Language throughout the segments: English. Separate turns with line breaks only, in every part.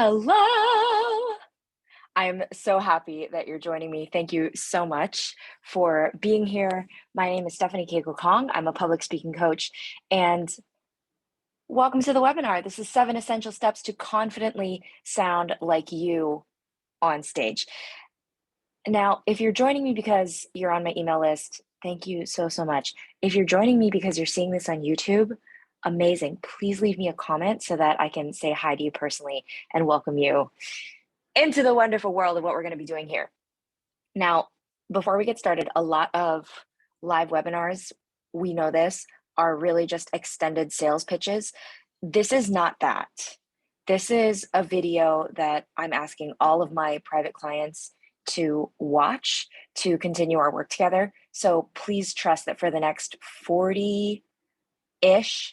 Hello. I'm so happy that you're joining me. Thank you so much for being here. My name is Stephanie Keiko Kong. I'm a public speaking coach, and welcome to the webinar. This is 7 Essential Steps to Confidently Sound Like You on Stage. Now, if you're joining me because you're on my email list, thank you so much. If you're joining me because you're seeing this on YouTube, amazing. Please leave me a comment so that I can say hi to you personally and welcome you into the wonderful world of what we're going to be doing here. Now, before we get started, a lot of live webinars, we know this, are really just extended sales pitches. This is not that. This is a video that I'm asking all of my private clients to watch to continue our work together. So please trust that for the next 40-ish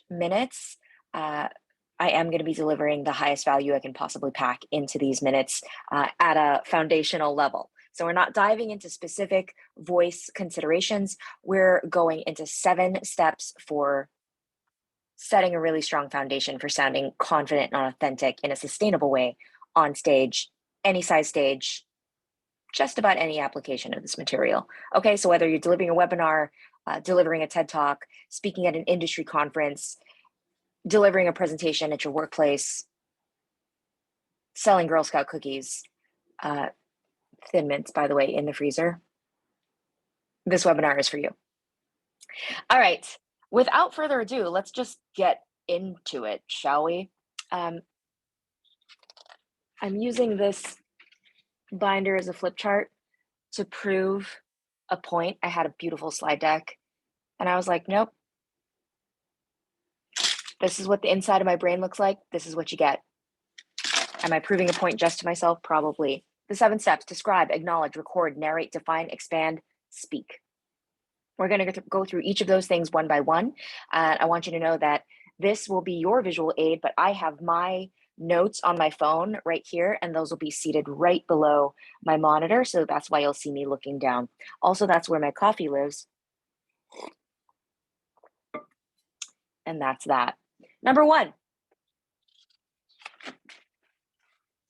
minutes, I am going to be delivering the highest value I can possibly pack into these minutes at a foundational level. So we're not diving into specific voice considerations. We're going into 7 steps for setting a really strong foundation for sounding confident and authentic in a sustainable way on stage, any size stage, just about any application of this material. Okay, so whether you're delivering a webinar, delivering a TED Talk, speaking at an industry conference, delivering a presentation at your workplace, selling Girl Scout cookies, Thin Mints, by the way, in the freezer, this webinar is for you. All right, without further ado, let's just get into it, shall we? I'm using this binder as a flip chart to prove a point. I had a beautiful slide deck, and I was like, nope. This is what the inside of my brain looks like. This is what you get. Am I proving a point just to myself? Probably. The 7 steps: describe, acknowledge, record, narrate, define, expand, speak. We're going to go through each of those things one by one. I want you to know that this will be your visual aid, but I have my notes on my phone right here, and those will be seated right below my monitor. So that's why you'll see me looking down. Also, that's where my coffee lives. And that's that. Number 1.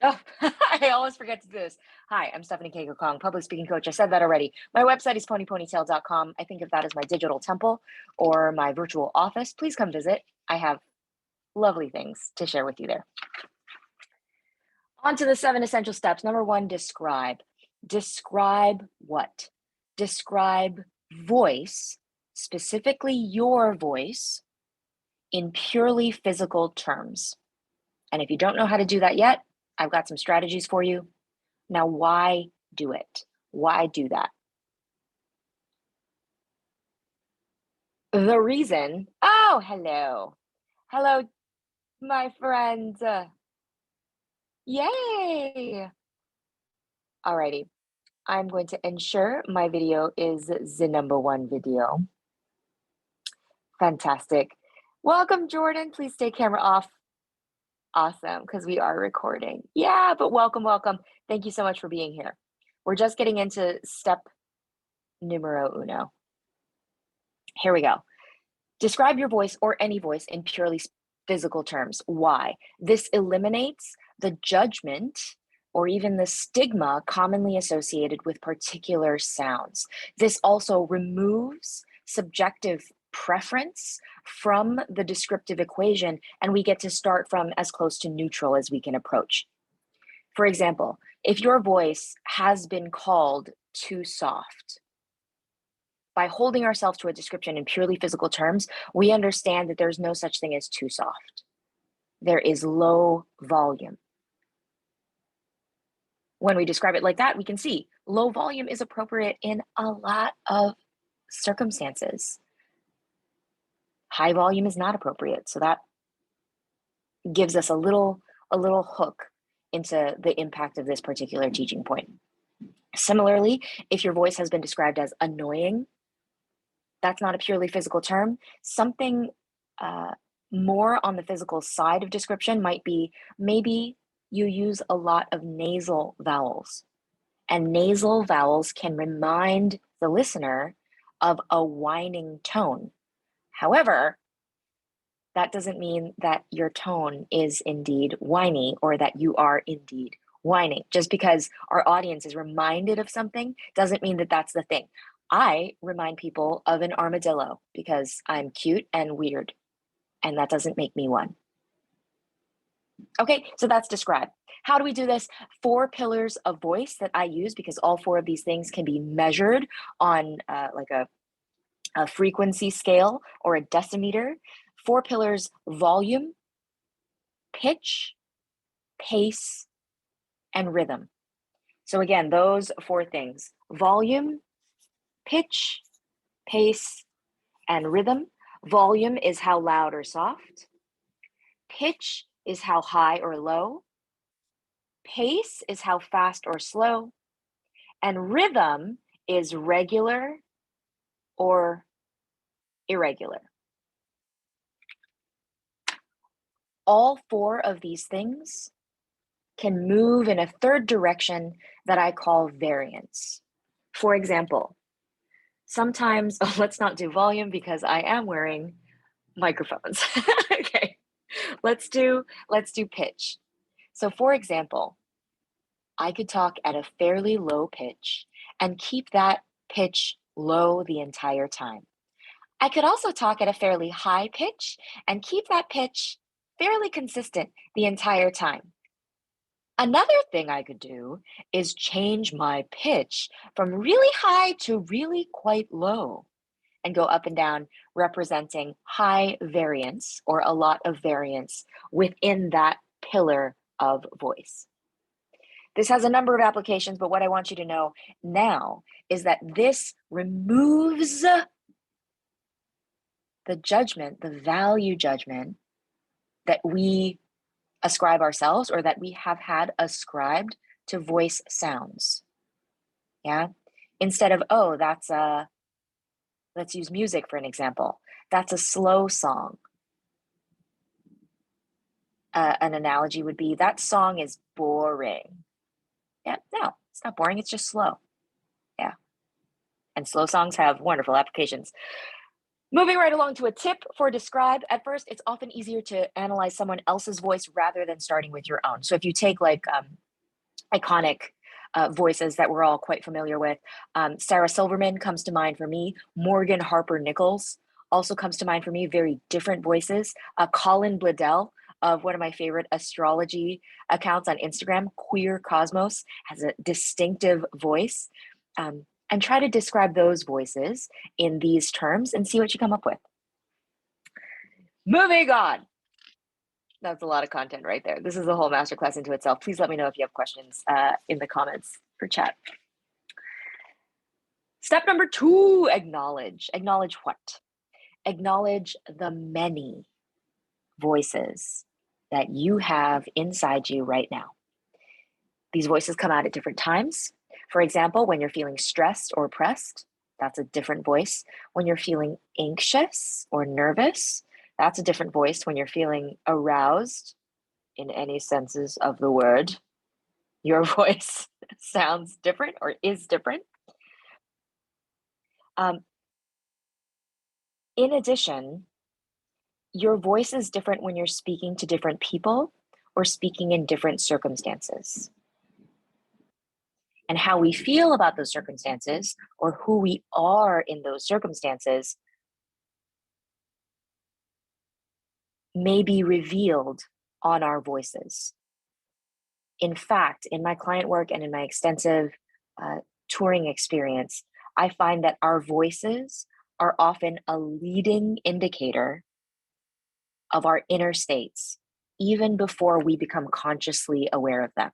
Oh, I always forget to do this. Hi, I'm Stephanie Keiko Kong, public speaking coach. I said that already. My website is ponyponytail.com. I think of that as my digital temple or my virtual office. Please come visit. I have lovely things to share with you there. On to the 7 essential steps. Number 1, describe. Describe what? Describe voice, specifically your voice, in purely physical terms. And if you don't know how to do that yet, I've got some strategies for you. Now, why do it? Why do that? The reason, oh, hello. Hello, my friend. Yay. Alrighty, I'm going to ensure my video is the number 1 video. Fantastic. Welcome, Jordan. Please stay camera off. Awesome, because we are recording. Yeah, but welcome. Thank you so much for being here. We're just getting into step numero uno. Here we go. Describe your voice or any voice in purely physical terms. Why? This eliminates the judgment or even the stigma commonly associated with particular sounds. This also removes subjective preference from the descriptive equation, and we get to start from as close to neutral as we can approach. For example, if your voice has been called too soft, by holding ourselves to a description in purely physical terms, we understand that there's no such thing as too soft. There is low volume. When we describe it like that, we can see low volume is appropriate in a lot of circumstances. High volume is not appropriate. So that gives us a little hook into the impact of this particular teaching point. Similarly, if your voice has been described as annoying, that's not a purely physical term. Something more on the physical side of description might be maybe you use a lot of nasal vowels, and nasal vowels can remind the listener of a whining tone. However, that doesn't mean that your tone is indeed whiny or that you are indeed whining. Just because our audience is reminded of something doesn't mean that that's the thing. I remind people of an armadillo because I'm cute and weird, and that doesn't make me one. Okay, so that's describe. How do we do this? 4 pillars of voice that I use because all 4 of these things can be measured on like a frequency scale or a decimeter. 4 pillars: volume, pitch, pace, and rhythm. So again, those 4 things: volume, pitch, pace, and rhythm. Volume is how loud or soft. Pitch is how high or low. Pace is how fast or slow. And rhythm is regular or irregular. All 4 of these things can move in a third direction that I call variance. For example, sometimes, let's not do volume because I am wearing microphones. Okay, let's do pitch. So for example, I could talk at a fairly low pitch and keep that pitch low the entire time. I could also talk at a fairly high pitch and keep that pitch fairly consistent the entire time. Another thing I could do is change my pitch from really high to really quite low and go up and down, representing high variance or a lot of variance within that pillar of voice. This has a number of applications, but what I want you to know now is that this removes the judgment, the value judgment that we ascribe ourselves or that we have had ascribed to voice sounds. Yeah. Instead of, oh, let's use music for an example. That's a slow song. An analogy would be that song is boring. Yeah, no, it's not boring. It's just slow. Yeah. And slow songs have wonderful applications. Moving right along to a tip for describe. At first, it's often easier to analyze someone else's voice rather than starting with your own. So if you take like iconic voices that we're all quite familiar with, Sarah Silverman comes to mind for me. Morgan Harper Nichols also comes to mind for me. Very different voices. Colin Bladell of one of my favorite astrology accounts on Instagram, Queer Cosmos, has a distinctive voice. And try to describe those voices in these terms and see what you come up with. Moving on. That's a lot of content right there. This is a whole masterclass into itself. Please let me know if you have questions in the comments or chat. Step number 2, acknowledge. Acknowledge what? Acknowledge the many voices that you have inside you right now. These voices come out at different times. For example, when you're feeling stressed or pressed, that's a different voice. When you're feeling anxious or nervous, that's a different voice. When you're feeling aroused, in any senses of the word, your voice sounds different or is different. In addition, your voice is different when you're speaking to different people or speaking in different circumstances. And how we feel about those circumstances or who we are in those circumstances may be revealed on our voices. In fact, in my client work and in my extensive touring experience, I find that our voices are often a leading indicator of our inner states, even before we become consciously aware of them.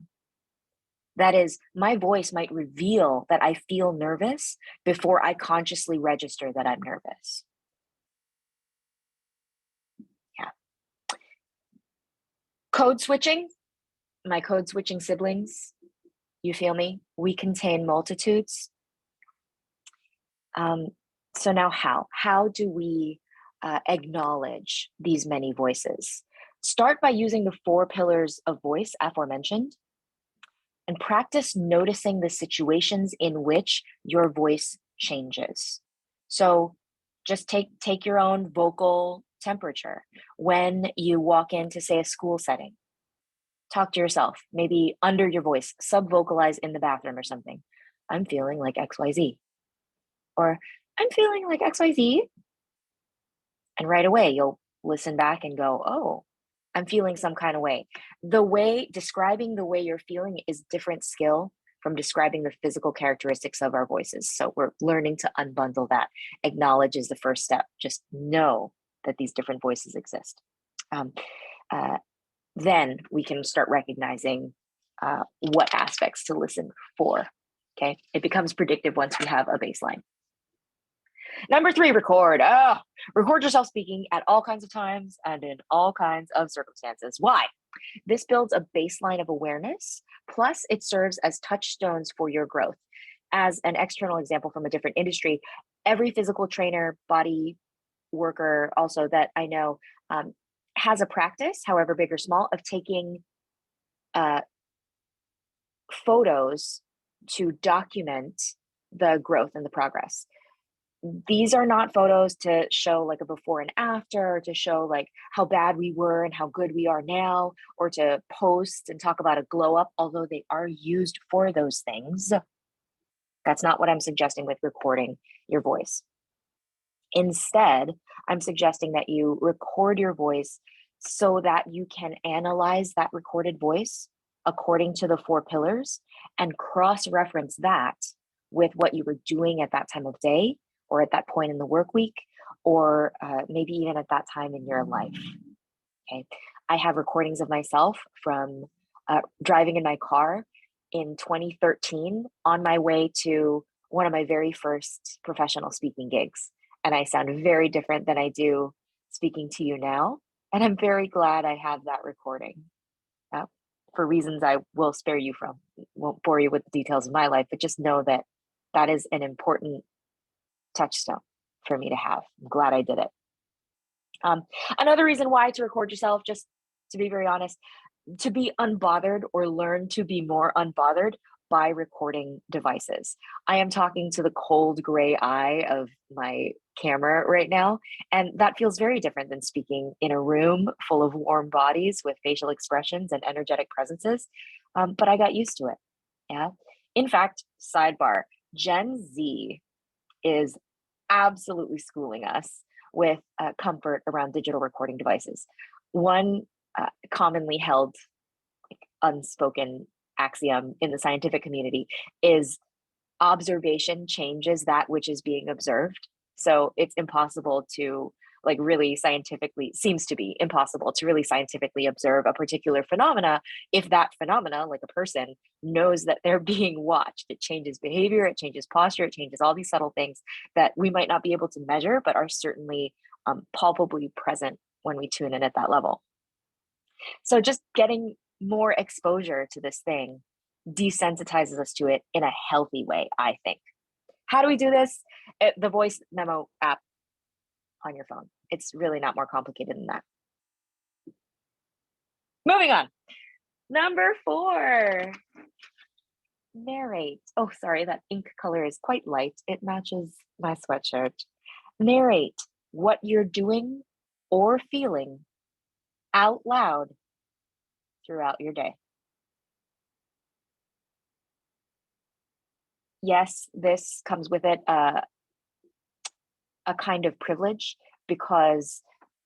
That is, my voice might reveal that I feel nervous before I consciously register that I'm nervous. Yeah. Code switching, my code switching siblings, you feel me? We contain multitudes. So now how? How do we acknowledge these many voices? Start by using the 4 pillars of voice aforementioned and practice noticing the situations in which your voice changes. So just take your own vocal temperature. When you walk into, say, a school setting, talk to yourself, maybe under your voice, sub-vocalize in the bathroom or something. I'm feeling like XYZ. Or I'm feeling like XYZ. And right away, you'll listen back and go, oh, I'm feeling some kind of way. Describing the way you're feeling is different skill from describing the physical characteristics of our voices. So we're learning to unbundle that. Acknowledge is the first step. Just know that these different voices exist. Um, then we can start recognizing what aspects to listen for. Okay, it becomes predictive once we have a baseline. Number 3, record. Record yourself speaking at all kinds of times and in all kinds of circumstances. Why? This builds a baseline of awareness, plus it serves as touchstones for your growth. As an external example from a different industry, every physical trainer, body worker also that I know has a practice, however big or small, of taking photos to document the growth and the progress. These are not photos to show like a before and after, or to show like how bad we were and how good we are now, or to post and talk about a glow up, although they are used for those things. That's not what I'm suggesting with recording your voice. Instead, I'm suggesting that you record your voice so that you can analyze that recorded voice according to the 4 pillars and cross-reference that with what you were doing at that time of day, or at that point in the work week, or maybe even at that time in your life. Okay, I have recordings of myself from driving in my car in 2013 on my way to one of my very first professional speaking gigs. And I sound very different than I do speaking to you now. And I'm very glad I have that recording for reasons I will spare you from. Won't bore you with the details of my life, but just know that that is an important touchstone for me to have. I'm glad I did it. Another reason why to record yourself, just to be very honest, to be unbothered or learn to be more unbothered by recording devices. I am talking to the cold gray eye of my camera right now, and that feels very different than speaking in a room full of warm bodies with facial expressions and energetic presences. But I got used to it. Yeah. In fact, sidebar, Gen Z is absolutely schooling us with comfort around digital recording devices. One commonly held unspoken axiom in the scientific community is observation changes that which is being observed. So it's impossible to seems to be impossible to really scientifically observe a particular phenomena if that phenomena, like a person, knows that they're being watched. It changes behavior, it changes posture, it changes all these subtle things that we might not be able to measure, but are certainly palpably present when we tune in at that level. So just getting more exposure to this thing desensitizes us to it in a healthy way, I think. How do we do this? The voice memo app on your phone. It's really not more complicated than that. Moving on. Number 4, narrate. Oh, sorry, that ink color is quite light. It matches my sweatshirt. Narrate what you're doing or feeling out loud throughout your day. Yes, this comes with it a kind of privilege, because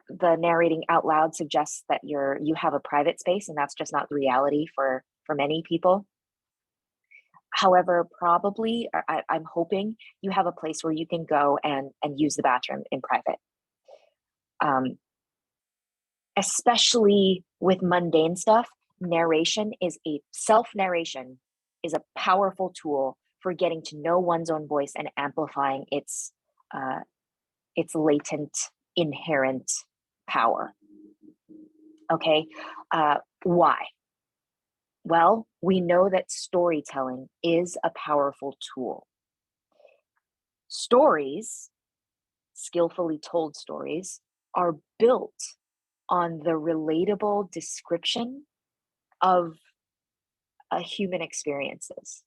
the narrating out loud suggests that you have a private space, and that's just not the reality for many people. However, probably I'm hoping you have a place where you can go and use the bathroom in private. Especially with mundane stuff, self-narration is a powerful tool for getting to know one's own voice and amplifying its latent, inherent power. Okay, why? Well, we know that storytelling is a powerful tool. Stories, skillfully told stories, are built on the relatable description of human experiences.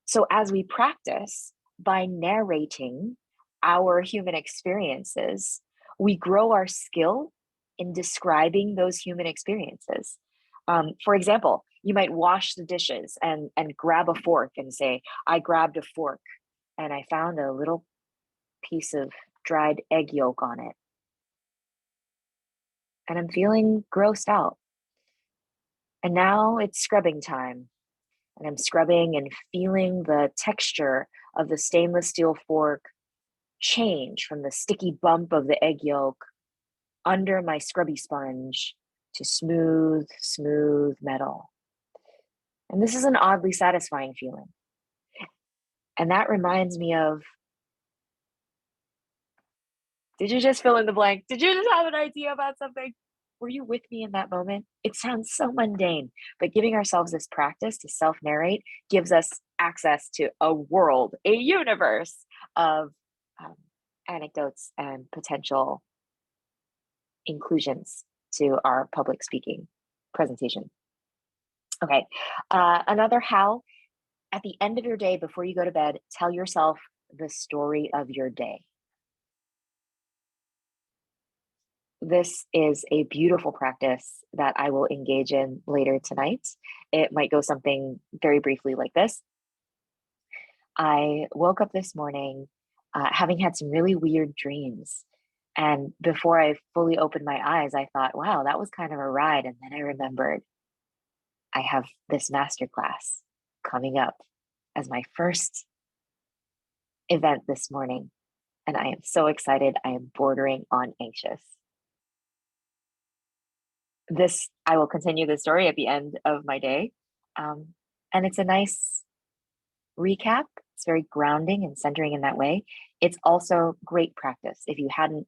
So as we practice by narrating our human experiences, We grow our skill in describing those human experiences. For example, you might wash the dishes and grab a fork and say, I grabbed a fork and I found a little piece of dried egg yolk on it. And I'm feeling grossed out. And now it's scrubbing time. And I'm scrubbing and feeling the texture of the stainless steel fork change from the sticky bump of the egg yolk under my scrubby sponge to smooth, smooth metal. And this is an oddly satisfying feeling. And that reminds me of, did you just fill in the blank? Did you just have an idea about something? Were you with me in that moment? It sounds so mundane, but giving ourselves this practice to self narrate gives us access to a world, a universe of anecdotes and potential inclusions to our public speaking presentation. Okay, another how, at the end of your day, before you go to bed, tell yourself the story of your day. This is a beautiful practice that I will engage in later tonight. It might go something very briefly like this. I woke up this morning having had some really weird dreams. And before I fully opened my eyes, I thought, wow, that was kind of a ride. And then I remembered I have this masterclass coming up as my first event this morning. And I am so excited. I am bordering on anxious. I will continue the story at the end of my day. And it's a nice recap. It's very grounding and centering in that way. It's also great practice if you hadn't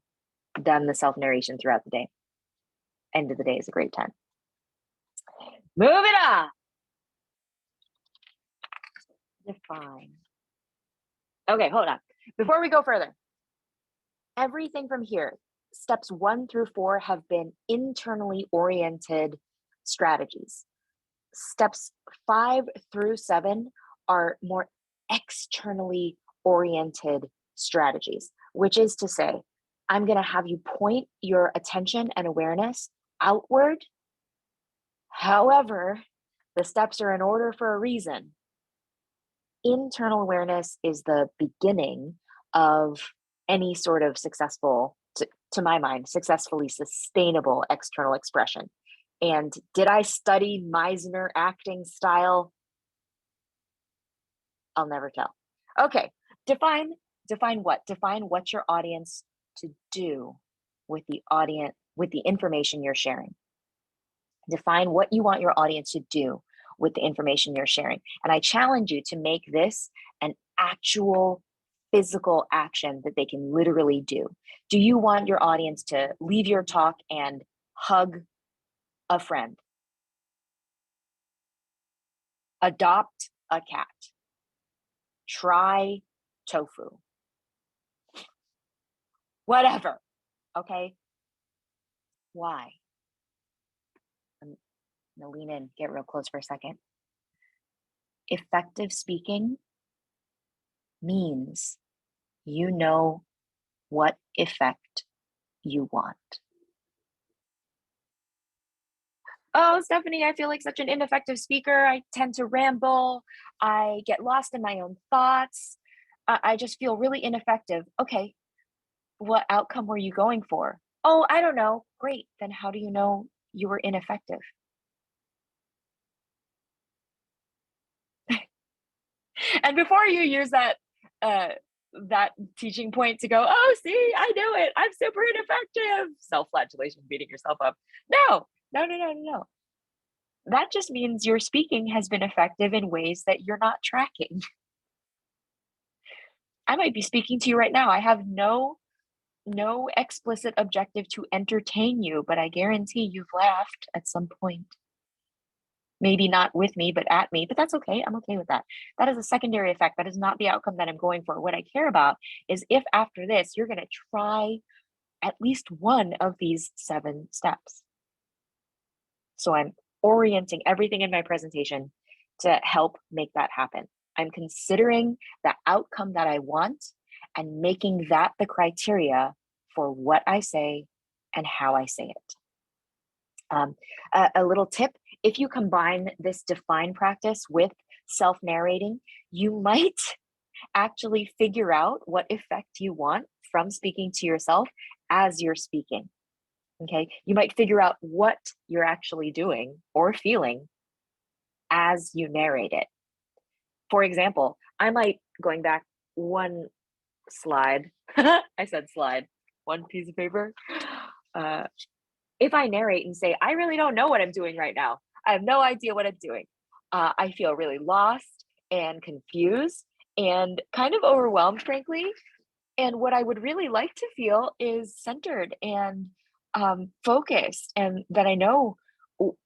done the self narration throughout the day. End of the day is a great time. Moving on. Define. Okay, hold on. Before we go further, everything from here, steps 1 through 4, have been internally oriented strategies. Steps 5 through 7 are more externally oriented strategies, which is to say, I'm going to have you point your attention and awareness outward. However, the steps are in order for a reason. Internal awareness is the beginning of any sort of successful, to my mind, successfully sustainable external expression. And did I study Meisner acting style? I'll never tell. Okay, define what? Define what your audience to do with the information you're sharing. Define what you want your audience to do with the information you're sharing. And I challenge you to make this an actual physical action that they can literally do. Do you want your audience to leave your talk and hug a friend? Adopt a cat? Try tofu? Whatever, okay? Why? I'm gonna lean in, get real close for a second. Effective speaking means you know what effect you want. Oh, Stephanie, I feel like such an ineffective speaker. I tend to ramble. I get lost in my own thoughts. I just feel really ineffective. Okay, what outcome were you going for? Oh, I don't know. Great. Then how do you know you were ineffective? And before you use that teaching point to go, oh, see, I knew it. I'm super ineffective. Self-flagellation, beating yourself up. No. That just means your speaking has been effective in ways that you're not tracking. I might be speaking to you right now. I have no explicit objective to entertain you, but I guarantee you've laughed at some point. Maybe not with me, but at me, but that's okay. I'm okay with that. That is a secondary effect. That is not the outcome that I'm going for. What I care about is if after this, you're going to try at least one of these 7 steps. So I'm orienting everything in my presentation to help make that happen. I'm considering the outcome that I want and making that the criteria for what I say and how I say it. A little tip, if you combine this define practice with self-narrating, you might actually figure out what effect you want from speaking to yourself as you're speaking. Okay, you might figure out what you're actually doing or feeling as you narrate it. For example, I might, going back one slide, I said slide, one piece of paper. If I narrate and say, I really don't know what I'm doing right now, I have no idea what I'm doing. I feel really lost and confused and kind of overwhelmed, frankly. And what I would really like to feel is centered and focused, and that I know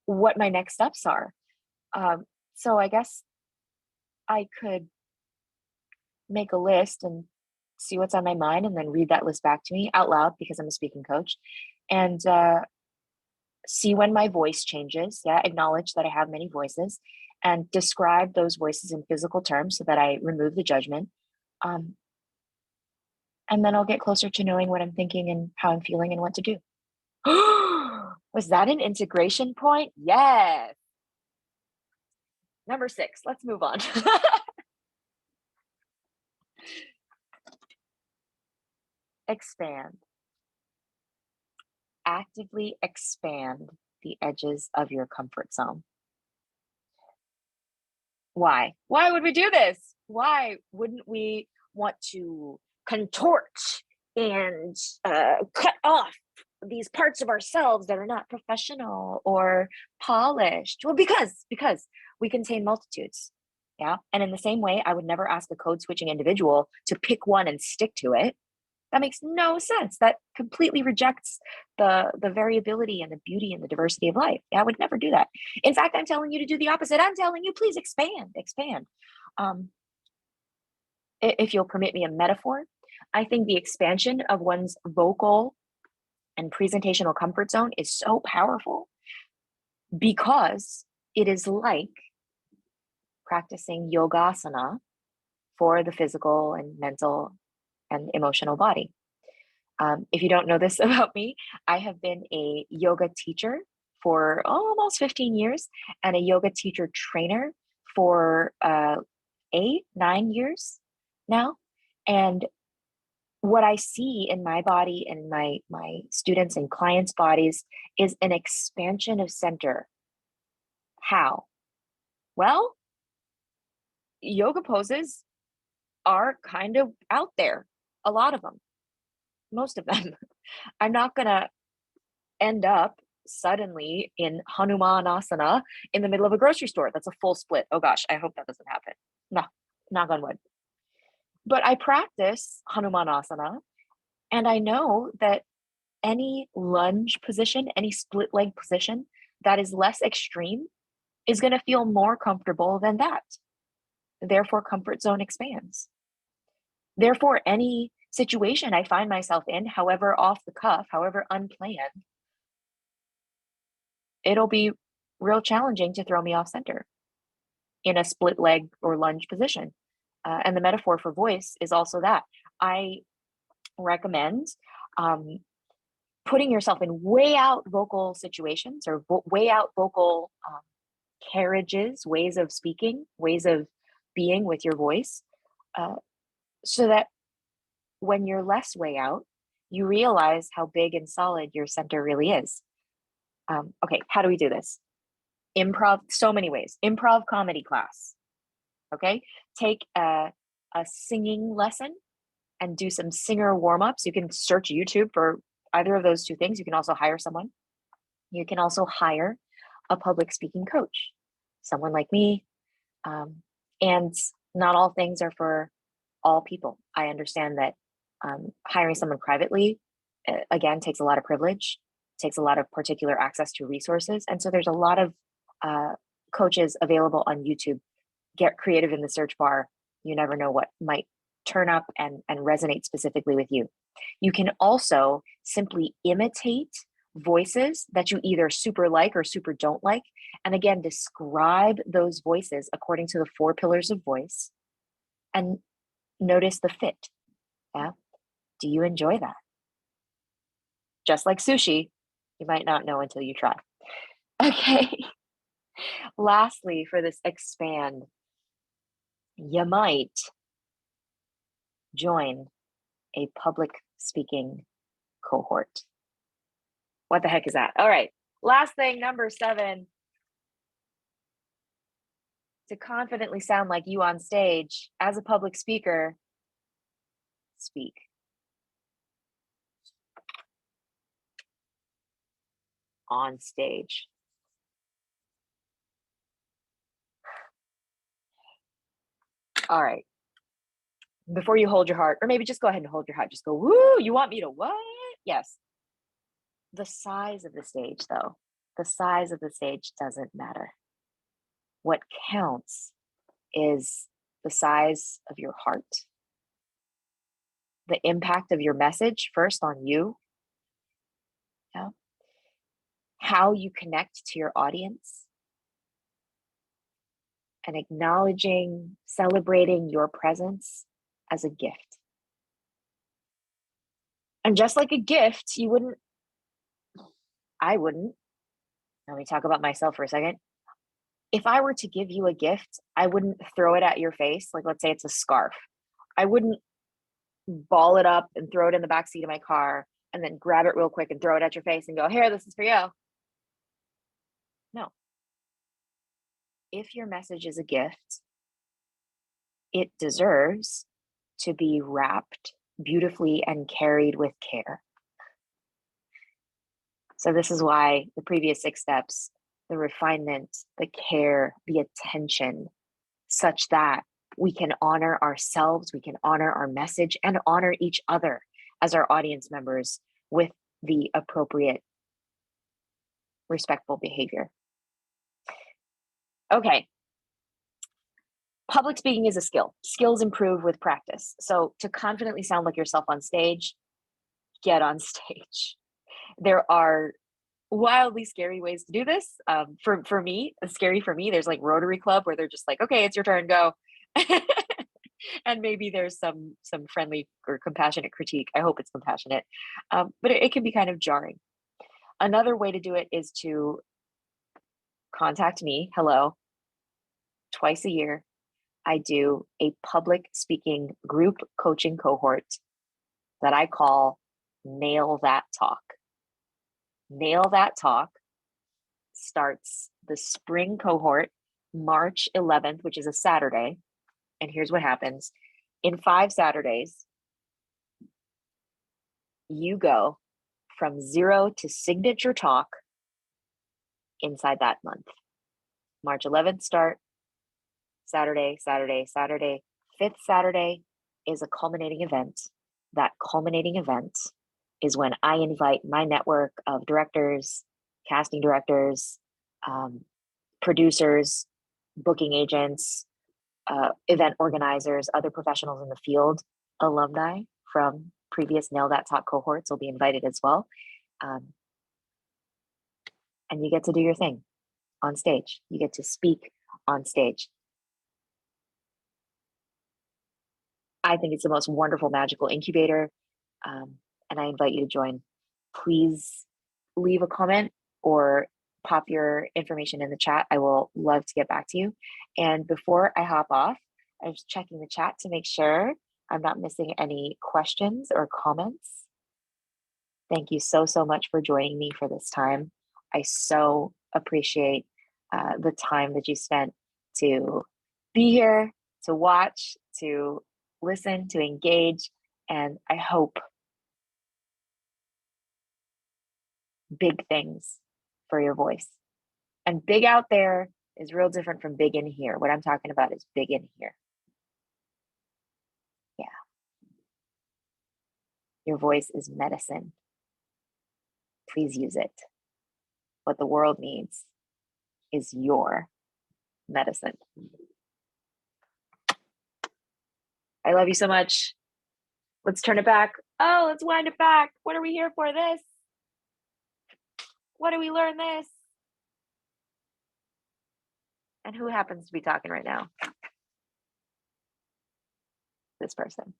what my next steps are. So I guess I could make a list and see what's on my mind and then read that list back to me out loud because I'm a speaking coach, and see when my voice changes. Yeah, acknowledge that I have many voices and describe those voices in physical terms so that I remove the judgment. Um, and then I'll get closer to knowing what I'm thinking and how I'm feeling and what to do. Was that an integration point? Yes. Number 6, let's move on. Expand. Actively expand the edges of your comfort zone. Why? Why would we do this? Why wouldn't we want to contort and cut off these parts of ourselves that are not professional or polished? Well, because we contain multitudes. Yeah. And in the same way, I would never ask a code switching individual to pick one and stick to it. That makes no sense. That completely rejects the variability and the beauty and the diversity of life. Yeah, I would never do that. In fact, I'm telling you to do the opposite. I'm telling you, please expand, expand. If you'll permit me a metaphor, I think the expansion of one's vocal and presentational comfort zone is so powerful because it is like practicing yogasana for the physical and mental and emotional body. If you don't know this about me, I have been a yoga teacher for almost 15 years and a yoga teacher trainer for 8-9 years now. And what I see in my body and my students and clients' bodies is an expansion of center. How? Well, yoga poses are kind of out there, a lot of them, most of them. I'm not going to end up suddenly in Hanumanasana in the middle of a grocery store. That's a full split. Oh gosh, I hope that doesn't happen. No, knock on wood. But I practice Hanumanasana, and I know that any lunge position, any split leg position that is less extreme is going to feel more comfortable than that. Therefore, comfort zone expands. Therefore, any situation I find myself in, however off the cuff, however unplanned, it'll be real challenging to throw me off center in a split leg or lunge position. And the metaphor for voice is also that. I recommend putting yourself in way out vocal situations or way out vocal carriages, ways of speaking, ways of being with your voice, so that when you're less way out, you realize how big and solid your center really is. Okay, how do we do this? Improv, so many ways. Improv comedy class. Okay, take a singing lesson and do some singer warm-ups. You can search YouTube for either of those two things. You can also hire someone. You can also hire a public speaking coach, someone like me. And not all things are for all people. I understand that hiring someone privately, again, takes a lot of privilege, takes a lot of particular access to resources. And so there's a lot of coaches available on YouTube. Get creative in the search bar. You never know what might turn up and resonate specifically with you. You can also simply imitate voices that you either super like or super don't like. And again, describe those voices according to the 4 pillars of voice and notice the fit. Yeah. Do you enjoy that? Just like sushi, you might not know until you try. Okay. Lastly, for this expand, you might join a public speaking cohort. What the heck is that? All right. Last thing, number 7. To confidently sound like you on stage as a public speaker, speak. On stage. All right. Before you hold your heart, or maybe just go ahead and hold your heart. Just go, woo, you want me to what? Yes. The size of the stage, though, the size of the stage doesn't matter. What counts is the size of your heart, the impact of your message first on you, yeah, how you connect to your audience, and acknowledging, celebrating your presence as a gift. And just like a gift, I wouldn't, let me talk about myself for a second. If I were to give you a gift, I wouldn't throw it at your face. Like, let's say it's a scarf. I wouldn't ball it up and throw it in the backseat of my car and then grab it real quick and throw it at your face and go, here, this is for you. No. If your message is a gift, it deserves to be wrapped beautifully and carried with care. So this is why the previous 6 steps, the refinement, the care, the attention, such that we can honor ourselves, we can honor our message, and honor each other as our audience members with the appropriate, respectful behavior. Okay. Public speaking is a skill. Skills improve with practice. So to confidently sound like yourself on stage, get on stage. There are wildly scary ways to do this. For me, scary for me, there's like Rotary Club where they're just like, okay, it's your turn, go. And maybe there's some friendly or compassionate critique. I hope it's compassionate, but it can be kind of jarring. Another way to do it is to contact me. Hello. Twice a year, I do a public speaking group coaching cohort that I call Nail That Talk. Nail That Talk starts the spring cohort March 11th, which is a Saturday. And here's what happens. In 5 Saturdays, you go from 0 to signature talk inside that month. March 11th start, Saturday, Saturday, Saturday. 5th Saturday is a culminating event. That culminating event is when I invite my network of directors, casting directors, producers, booking agents, event organizers, other professionals in the field, alumni from previous Nail That Talk cohorts will be invited as well. And you get to do your thing on stage. You get to speak on stage. I think it's the most wonderful, magical incubator. And I invite you to join. Please leave a comment or pop your information in the chat. I will love to get back to you. And before I hop off, I was checking the chat to make sure I'm not missing any questions or comments. Thank you so much for joining me for this time. I so appreciate the time that you spent to be here, to watch, to listen, to engage, and I hope big things for your voice. And big out there is real different from big in here. What I'm talking about is big in here. Yeah. Your voice is medicine. Please use it. What the world needs is your medicine. I love you so much. Let's turn it back. Oh, let's wind it back. What are we here for this? What do we learn this? And who happens to be talking right now? This person.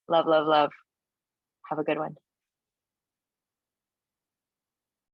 Love, love, love. Have a good one.